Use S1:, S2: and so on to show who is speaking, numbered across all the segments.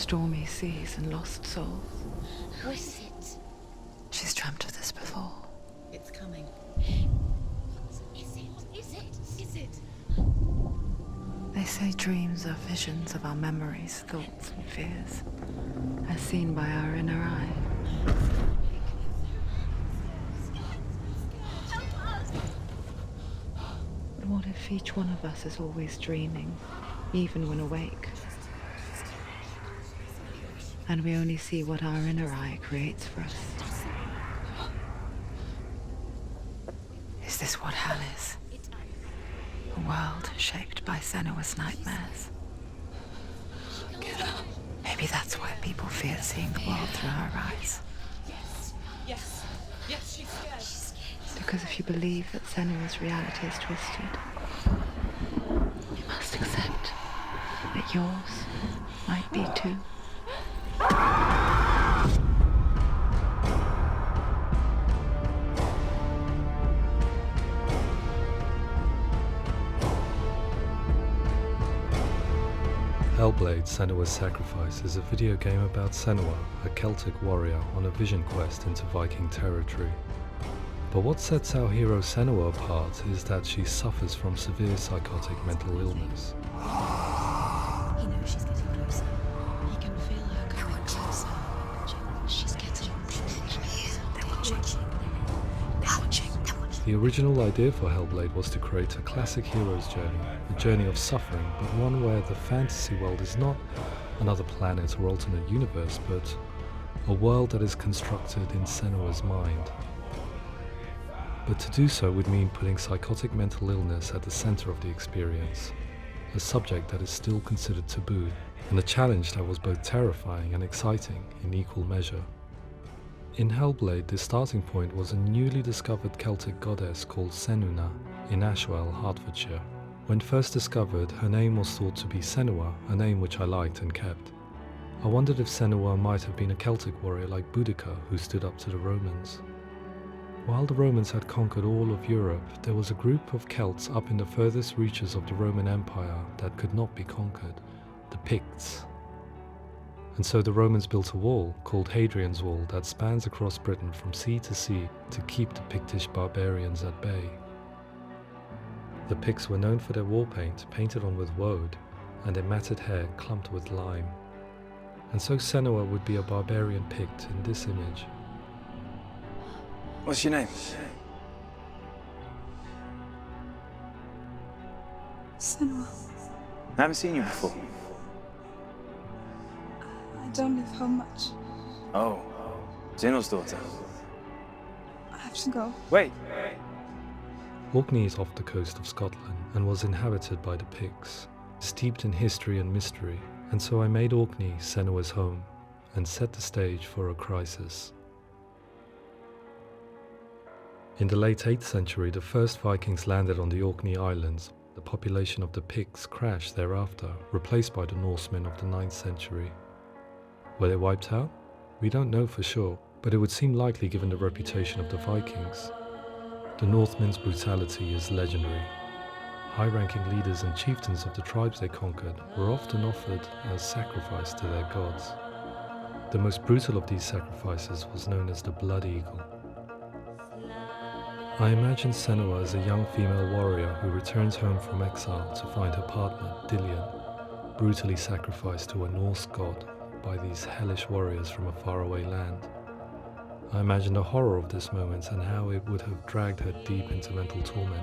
S1: stormy seas and lost souls.
S2: What is it?
S1: She's dreamt of this before.
S2: It's coming. What is it? Is it?
S1: They say dreams are visions of our memories, thoughts and fears, as seen by our inner eye. But what if each one of us is always dreaming, even when awake? And we only see what our inner eye creates for us. Is this what hell is? A world shaped by Senua's nightmares. Maybe that's why people fear seeing the world through her eyes.
S2: Yes, she's scared.
S1: Because if you believe that Senua's reality is twisted, you must accept that yours might be too.
S3: Hellblade, Senua's Sacrifice is a video game about Senua, a Celtic warrior on a vision quest into Viking territory. But what sets our hero Senua apart is that she suffers from severe psychotic mental illness.
S2: He knows she's getting closer. He can feel her coming closer. She's getting closer. They're watching.
S3: The original idea for Hellblade was to create a classic hero's journey, a journey of suffering, but one where the fantasy world is not another planet or alternate universe, but a world that is constructed in Senua's mind. But to do so would mean putting psychotic mental illness at the center of the experience, a subject that is still considered taboo, and a challenge that was both terrifying and exciting in equal measure. In Hellblade, the starting point was a newly discovered Celtic goddess called Senua in Ashwell, Hertfordshire. When first discovered, her name was thought to be Senua, a name which I liked and kept. I wondered if Senua might have been a Celtic warrior like Boudica who stood up to the Romans. While the Romans had conquered all of Europe, there was a group of Celts up in the furthest reaches of the Roman Empire that could not be conquered, the Picts. And so the Romans built a wall, called Hadrian's Wall, that spans across Britain from sea to sea to keep the Pictish barbarians at bay. The Picts were known for their war paint, painted on with woad, and their matted hair clumped with lime. And so Senua would be a barbarian Pict in this image.
S4: What's your name?
S5: Senua.
S4: I haven't seen you before.
S5: I don't leave home much.
S4: Oh, Zeno's daughter.
S5: I have to go.
S4: Wait.
S3: Orkney is off the coast of Scotland and was inhabited by the Picts, steeped in history and mystery, and so I made Orkney Senua's home and set the stage for a crisis. In the late 8th century, the first Vikings landed on the Orkney Islands. The population of the Picts crashed thereafter, replaced by the Norsemen of the 9th century. Were they wiped out? We don't know for sure, but it would seem likely given the reputation of the Vikings. The Northmen's brutality is legendary. High-ranking leaders and chieftains of the tribes they conquered were often offered as sacrifice to their gods. The most brutal of these sacrifices was known as the Blood Eagle. I imagine Senua as a young female warrior who returns home from exile to find her partner, Dillion, brutally sacrificed to a Norse god by these hellish warriors from a faraway land. I imagine the horror of this moment and how it would have dragged her deep into mental torment.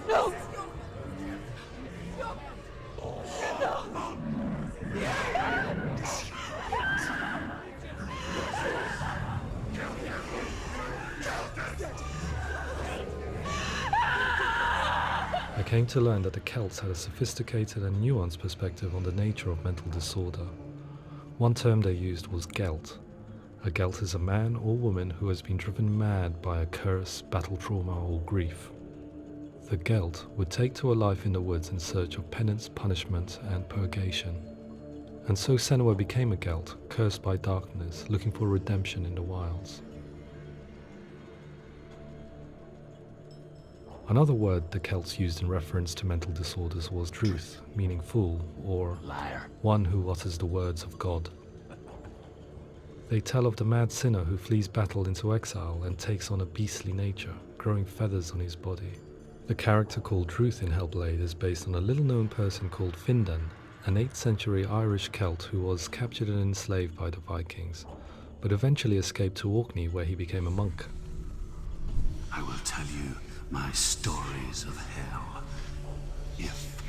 S5: No!
S3: I came to learn that the Celts had a sophisticated and nuanced perspective on the nature of mental disorder. One term they used was gelt. A gelt is a man or woman who has been driven mad by a curse, battle trauma, or grief. The gelt would take to a life in the woods in search of penance, punishment, and purgation. And so Senua became a gelt, cursed by darkness, looking for redemption in the wilds. Another word the Celts used in reference to mental disorders was druth, meaning fool, or
S6: Liar.
S3: one who utters the words of God. They tell of the mad sinner who flees battle into exile and takes on a beastly nature, growing feathers on his body. The character called Druth in Hellblade is based on a little-known person called Findan, an 8th century Irish Celt who was captured and enslaved by the Vikings, but eventually escaped to Orkney where he became a monk.
S6: I will tell you my stories of hell, if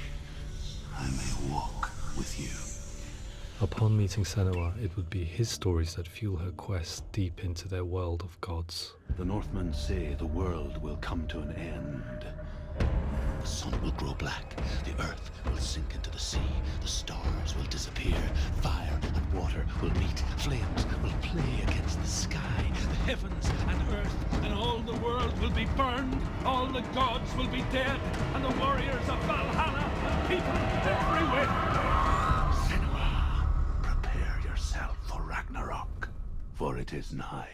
S6: I may walk with you.
S3: Upon meeting Senua, it would be his stories that fuel her quest deep into their world of gods.
S6: The Northmen say the world will come to an end. The sun will grow black, the earth will sink into the sea, the stars will disappear, fire and water will meet, flames will play against the sky, the heavens and earth and all the world will be burned, all the gods will be dead, and the warriors of Valhalla and people everywhere. Senua, prepare yourself for Ragnarok, for it is nigh.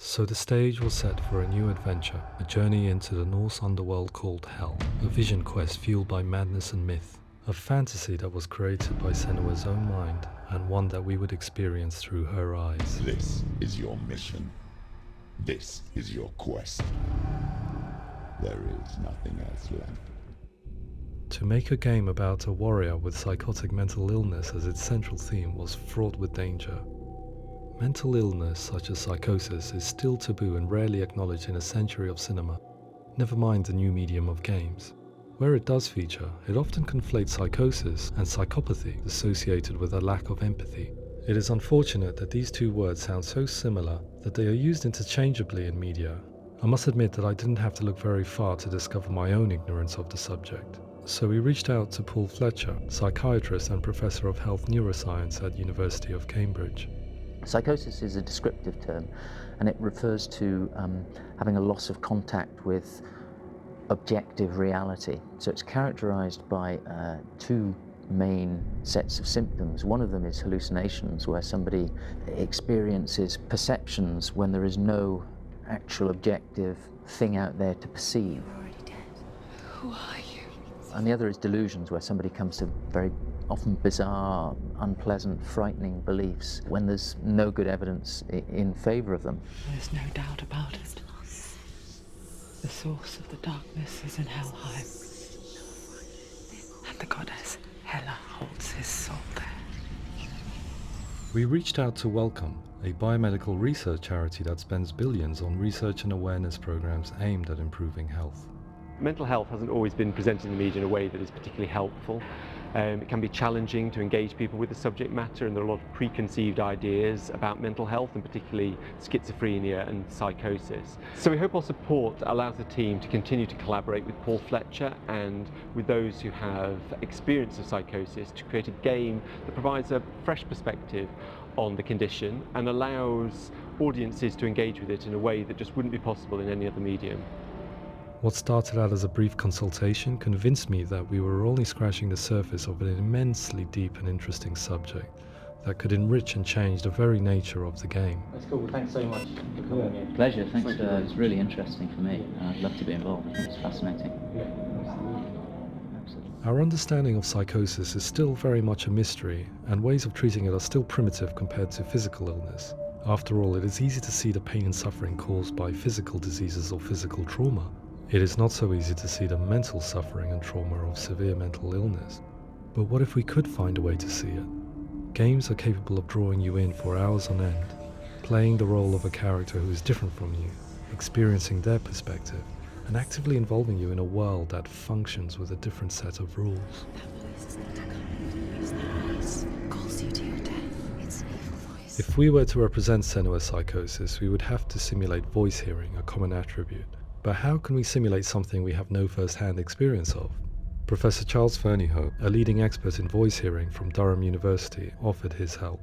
S3: So the stage was set for a new adventure, a journey into the Norse underworld called Hell, a vision quest fueled by madness and myth, a fantasy that was created by Senua's own mind, and one that we would experience through her eyes.
S7: This is your mission. This is your quest. There is nothing else left.
S3: To make a game about a warrior with psychotic mental illness as its central theme was fraught with danger. Mental illness, such as psychosis, is still taboo and rarely acknowledged in a century of cinema, never mind the new medium of games. Where it does feature, it often conflates psychosis and psychopathy associated with a lack of empathy. It is unfortunate that these two words sound so similar that they are used interchangeably in media. I must admit that I didn't have to look very far to discover my own ignorance of the subject. So we reached out to Paul Fletcher, psychiatrist and professor of health neuroscience at University of Cambridge.
S8: Psychosis is a descriptive term, and it refers to having a loss of contact with objective reality. So it's characterized by two main sets of symptoms. One of them is hallucinations, where somebody experiences perceptions when there is no actual objective thing out there to perceive.
S1: You're already dead. Who are you?
S8: And the other is delusions, where somebody comes to very often bizarre, unpleasant, frightening beliefs when there's no good evidence in favor of them.
S1: There's no doubt about it. The source of the darkness is in Helheim. And the goddess Hela holds his soul there.
S3: We reached out to Welcome, a biomedical research charity that spends billions on research and awareness programs aimed at improving health.
S9: Mental health hasn't always been presented in the media in a way that is particularly helpful. It can be challenging to engage people with the subject matter, and there are a lot of preconceived ideas about mental health, and particularly schizophrenia and psychosis. So we hope our support allows the team to continue to collaborate with Paul Fletcher and with those who have experience of psychosis to create a game that provides a fresh perspective on the condition and allows audiences to engage with it in a way that just wouldn't be possible in any other medium.
S3: What started out as a brief consultation convinced me that we were only scratching the surface of an immensely deep and interesting subject that could enrich and change the very nature of the game.
S8: That's cool. Thanks so much for coming in. Pleasure. Thanks. It's really interesting for me. I'd love to be involved. I think it's fascinating. Absolutely.
S3: Our understanding of psychosis is still very much a mystery, and ways of treating it are still primitive compared to physical illness. After all, it is easy to see the pain and suffering caused by physical diseases or physical trauma. It is not so easy to see the mental suffering and trauma of severe mental illness. But what if we could find a way to see it? Games are capable of drawing you in for hours on end, playing the role of a character who is different from you, experiencing their perspective, and actively involving you in a world that functions with a different set of rules.
S2: That voice is not a kind. It's that voice calls you to your death. It's an evil voice.
S3: If we were to represent Senua's psychosis, we would have to simulate voice hearing, a common attribute. But how can we simulate something we have no first-hand experience of? Professor Charles Fernyhough, a leading expert in voice hearing from Durham University, offered his help.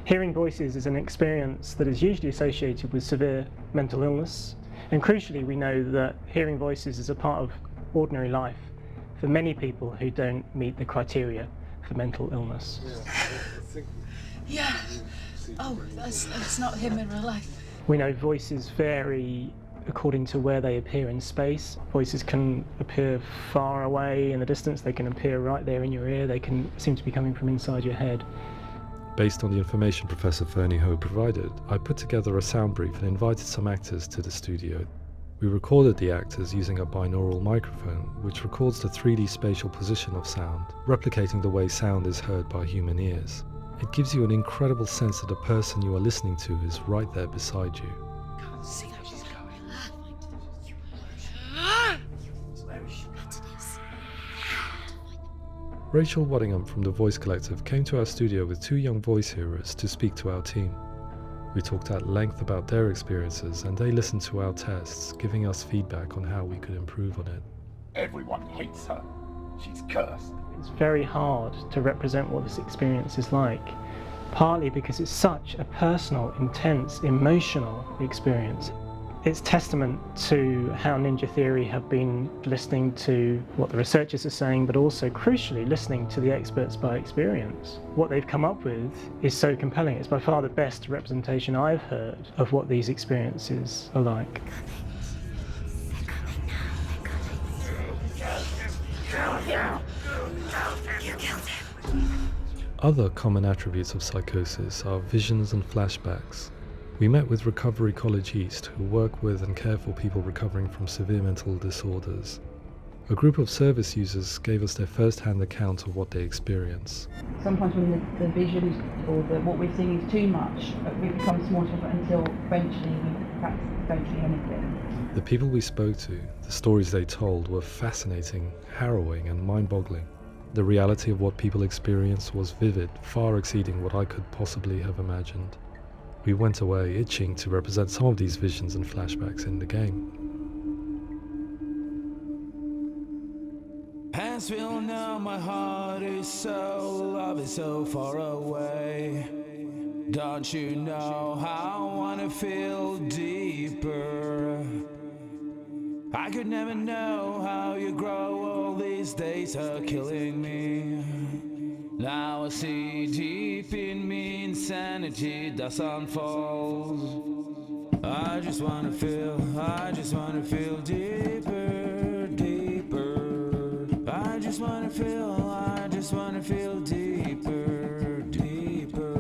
S10: Hearing voices is an experience that is usually associated with severe mental illness, and crucially we know that hearing voices is a part of ordinary life for many people who don't meet the criteria for mental illness.
S5: Yeah. Oh, that's not him in real life.
S10: We know voices vary according to where they appear in space. Voices can appear far away in the distance, they can appear right there in your ear, they can seem to be coming from inside your head.
S3: Based on the information Professor Fernie Ho provided, I put together a sound brief and invited some actors to the studio. We recorded the actors using a binaural microphone, which records the 3D spatial position of sound, replicating the way sound is heard by human ears. It gives you an incredible sense that the person you are listening to is right there beside you. Rachel Waddingham from the Voice Collective came to our studio with 2 young voice hearers to speak to our team. We talked at length about their experiences and they listened to our tests, giving us feedback on how we could improve on it.
S7: Everyone hates her. She's cursed.
S10: It's very hard to represent what this experience is like, partly because it's such a personal, intense, emotional experience. It's testament to how Ninja Theory have been listening to what the researchers are saying, but also crucially listening to the experts by experience. What they've come up with is so compelling. It's by far the best representation I've heard of what these experiences are like.
S3: Other common attributes of psychosis are visions and flashbacks. We met with Recovery College East, who work with and care for people recovering from severe mental disorders. A group of service users gave us their first-hand account of what they experience.
S11: Sometimes when the visions or what we're seeing is too much, we become small until eventually we practice don't see anything.
S3: The people we spoke to, the stories they told, were fascinating, harrowing and mind-boggling. The reality of what people experienced was vivid, far exceeding what I could possibly have imagined. We went away itching to represent some of these visions and flashbacks in the game.
S12: As we all know, my heart is so, love is so far away. Don't you know how I wanna feel deeper? I could never know how you grow, all these days are killing me. Now I see deep in me insanity does unfold. I just wanna feel deeper, deeper. I just wanna feel deeper, deeper.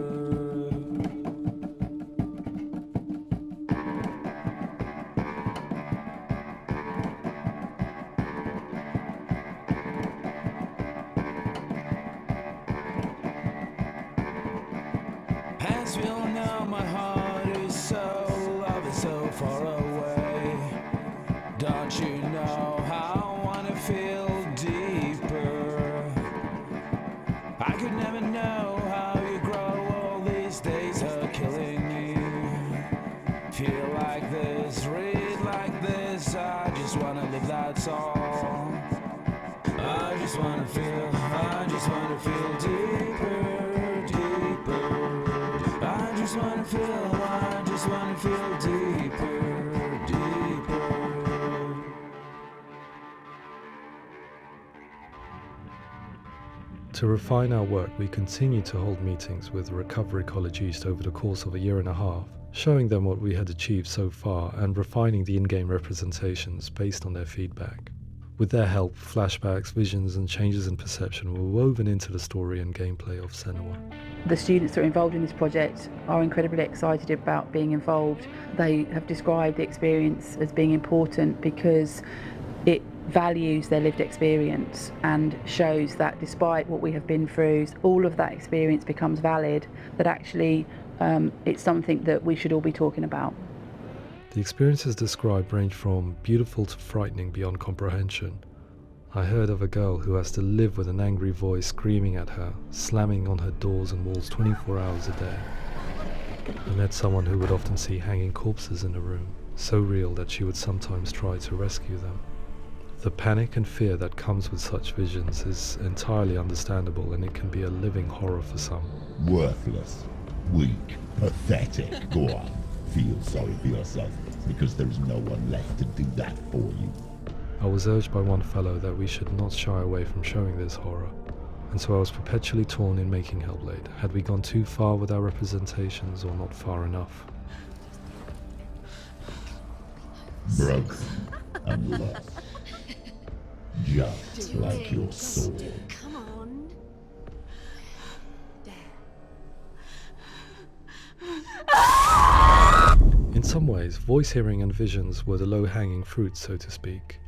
S12: As we all know, my heart is so, love is so far away. Don't you know how I wanna feel deeper? I could never know how you grow, all these days are killing me. Feel like this, read like this, I just wanna live, that's all. I just wanna feel deeper, deeper. I just wanna feel deeper, deeper.
S3: To refine our work, we continue to hold meetings with Recovery College East over the course of a year and a half, showing them what we had achieved so far and refining the in-game representations based on their feedback. With their help, flashbacks, visions and changes in perception were woven into the story and gameplay of Senua.
S11: The students that are involved in this project are incredibly excited about being involved. They have described the experience as being important because it values their lived experience and shows that despite what we have been through, all of that experience becomes valid, that actually it's something that we should all be talking about.
S3: The experiences described range from beautiful to frightening beyond comprehension. I heard of a girl who has to live with an angry voice screaming at her, slamming on her doors and walls 24 hours a day. I met someone who would often see hanging corpses in a room, so real that she would sometimes try to rescue them. The panic and fear that comes with such visions is entirely understandable, and it can be a living horror for some.
S7: Worthless, weak, pathetic. Go on, feel sorry for yourself, because there is no one left to do that for you.
S3: I was urged by one fellow that we should not shy away from showing this horror, and so I was perpetually torn in making Hellblade. Had we gone too far with our representations or not far enough?
S7: broken and lost. Just like your soul.
S2: Come on.
S3: In some ways, voice hearing and visions were the low-hanging fruit, so to speak.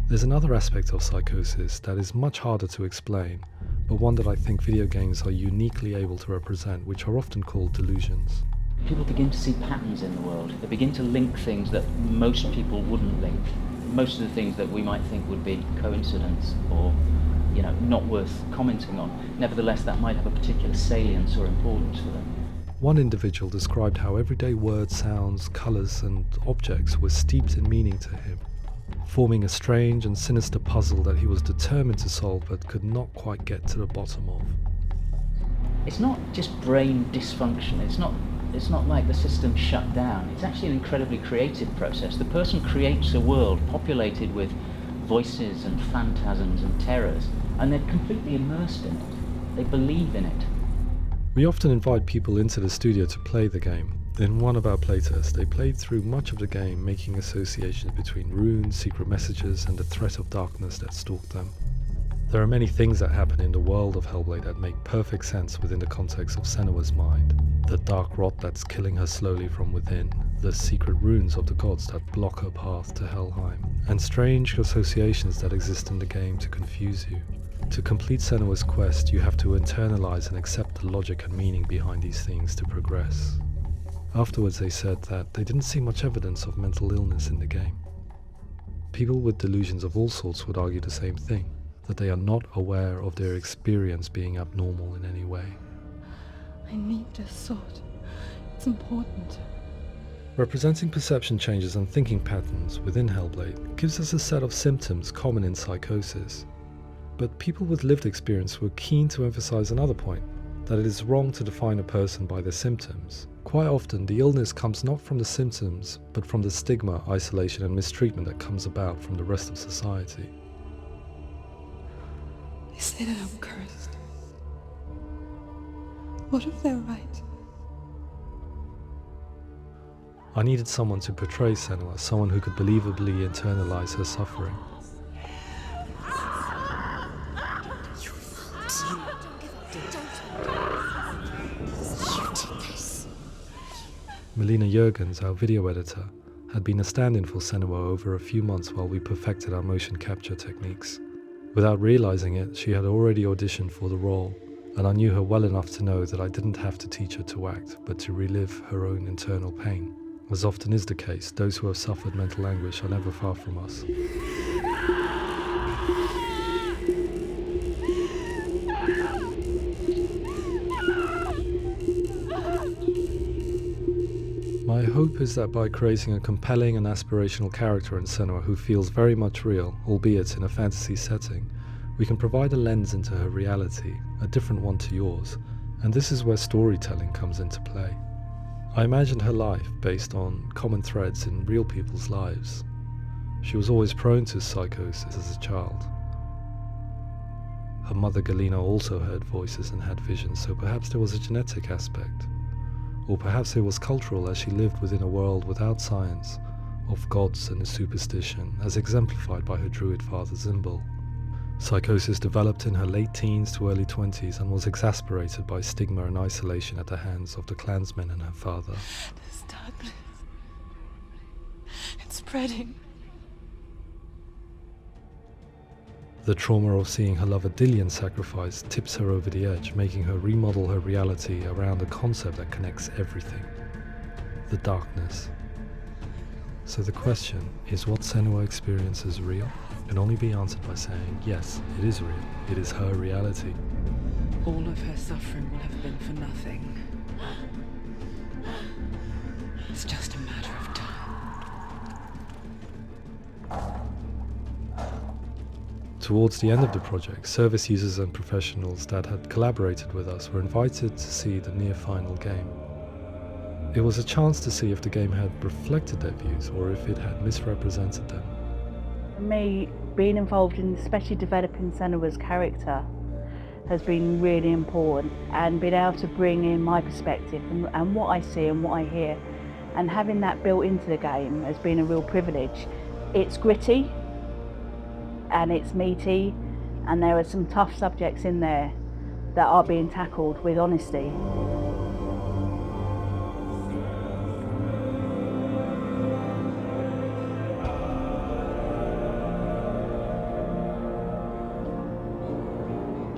S3: There's another aspect of psychosis that is much harder to explain, but one that I think video games are uniquely able to represent, which are often called delusions.
S8: People begin to see patterns in the world. They begin to link things that most people wouldn't link. Most of the things that we might think would be coincidence or, not worth commenting on. Nevertheless, that might have a particular salience or importance for them.
S3: One individual described how everyday words, sounds, colours and objects were steeped in meaning to him, forming a strange and sinister puzzle that he was determined to solve but could not quite get to the bottom of.
S8: It's not just brain dysfunction. It's not like the system shut down. It's actually an incredibly creative process. The person creates a world populated with voices and phantasms and terrors, and they're completely immersed in it. They believe in it.
S3: We often invite people into the studio to play the game. In one of our playtests, they played through much of the game, making associations between runes, secret messages, and the threat of darkness that stalked them. There are many things that happen in the world of Hellblade that make perfect sense within the context of Senua's mind. The dark rot that's killing her slowly from within, the secret runes of the gods that block her path to Helheim, and strange associations that exist in the game to confuse you. To complete Senua's quest, you have to internalize and accept the logic and meaning behind these things to progress. Afterwards, they said that they didn't see much evidence of mental illness in the game. People with delusions of all sorts would argue the same thing, that they are not aware of their experience being abnormal in any way.
S5: I need this sword. It's important.
S3: Representing perception changes and thinking patterns within Hellblade gives us a set of symptoms common in psychosis. But people with lived experience were keen to emphasize another point, that it is wrong to define a person by their symptoms. Quite often, the illness comes not from the symptoms, but from the stigma, isolation and mistreatment that comes about from the rest of society.
S5: They say that I'm cursed. What if they're right?
S3: I needed someone to portray Senua, someone who could believably internalize her suffering. Melina Jurgens, our video editor, had been a stand-in for Senua over a few months while we perfected our motion capture techniques. Without realizing it, she had already auditioned for the role, and I knew her well enough to know that I didn't have to teach her to act, but to relive her own internal pain. As often is the case, those who have suffered mental anguish are never far from us. My hope is that by creating a compelling and aspirational character in Senua who feels very much real, albeit in a fantasy setting, we can provide a lens into her reality, a different one to yours, and this is where storytelling comes into play. I imagined her life based on common threads in real people's lives. She was always prone to psychosis as a child. Her mother Galina also heard voices and had visions, so perhaps there was a genetic aspect. Or perhaps it was cultural, as she lived within a world without science, of gods and superstition, as exemplified by her druid father Zimbal. Psychosis developed in her late teens to early 20s and was exacerbated by stigma and isolation at the hands of the clansmen and her father.
S5: This darkness. It's spreading.
S3: The trauma of seeing her lover Dillian sacrificed tips her over the edge, making her remodel her reality around a concept that connects everything: the darkness. So the question, is what Senua experiences real? Can only be answered by saying, yes, it is real. It is her reality.
S1: All of her suffering will have been for nothing. It's just a matter of time.
S3: Towards the end of the project, service users and professionals that had collaborated with us were invited to see the near-final game. It was a chance to see if the game had reflected their views or if it had misrepresented them.
S11: For me, being involved in especially developing Senua's character has been really important, and being able to bring in my perspective and what I see and what I hear and having that built into the game has been a real privilege. It's gritty and it's meaty, and there are some tough subjects in there that are being tackled with honesty.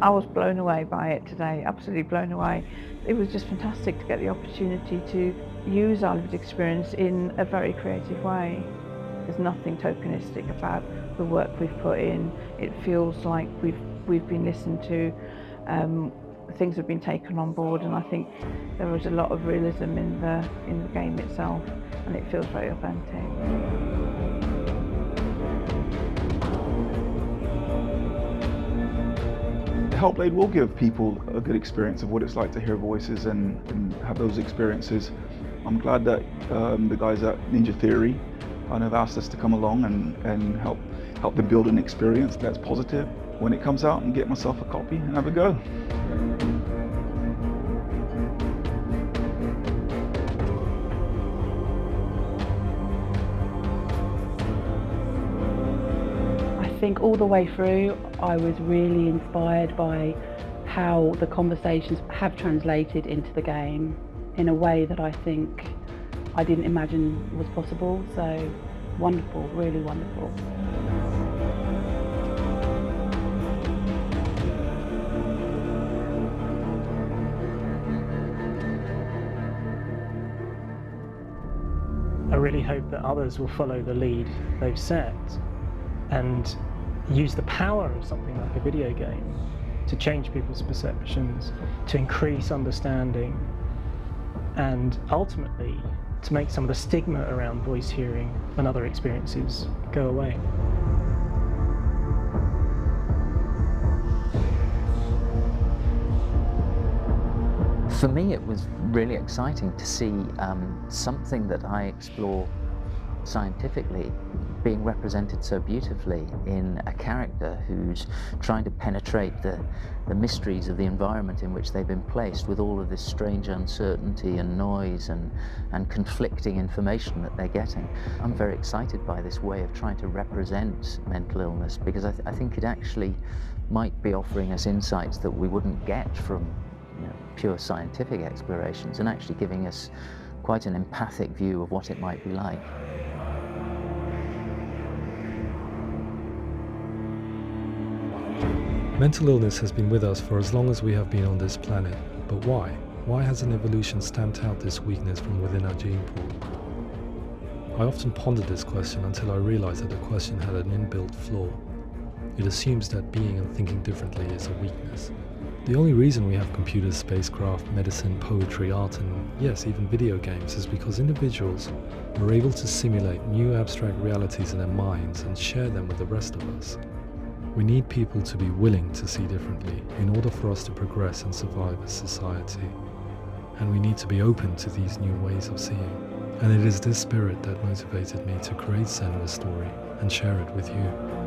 S5: I was blown away by it today, absolutely blown away. It was just fantastic to get the opportunity to use our lived experience in a very creative way. There's nothing tokenistic about the work we've put in. It feels like we've been listened to, things have been taken on board, and I think there was a lot of realism in the game itself, and it feels very authentic.
S13: Hellblade will give people a good experience of what it's like to hear voices and have those experiences. I'm glad that the guys at Ninja Theory kind of asked us to come along and help them build an experience that's positive when it comes out, and get myself a copy and have a go.
S11: I think all the way through I was really inspired by how the conversations have translated into the game in a way that I think I didn't imagine was possible. So wonderful, really wonderful.
S10: I really hope that others will follow the lead they've set and use the power of something like a video game to change people's perceptions, to increase understanding, and ultimately to make some of the stigma around voice hearing and other experiences go away.
S8: For me, it was really exciting to see something that I explore scientifically being represented so beautifully in a character who's trying to penetrate the mysteries of the environment in which they've been placed, with all of this strange uncertainty and noise and conflicting information that they're getting. I'm very excited by this way of trying to represent mental illness, because I think it actually might be offering us insights that we wouldn't get from pure scientific explorations, and actually giving us quite an empathic view of what it might be like.
S3: Mental illness has been with us for as long as we have been on this planet, but why? Why hasn't evolution stamped out this weakness from within our gene pool? I often pondered this question until I realized that the question had an inbuilt flaw. It assumes that being and thinking differently is a weakness. The only reason we have computers, spacecraft, medicine, poetry, art, and yes, even video games is because individuals are able to simulate new abstract realities in their minds and share them with the rest of us. We need people to be willing to see differently in order for us to progress and survive as society. And we need to be open to these new ways of seeing. And it is this spirit that motivated me to create Senua's story and share it with you.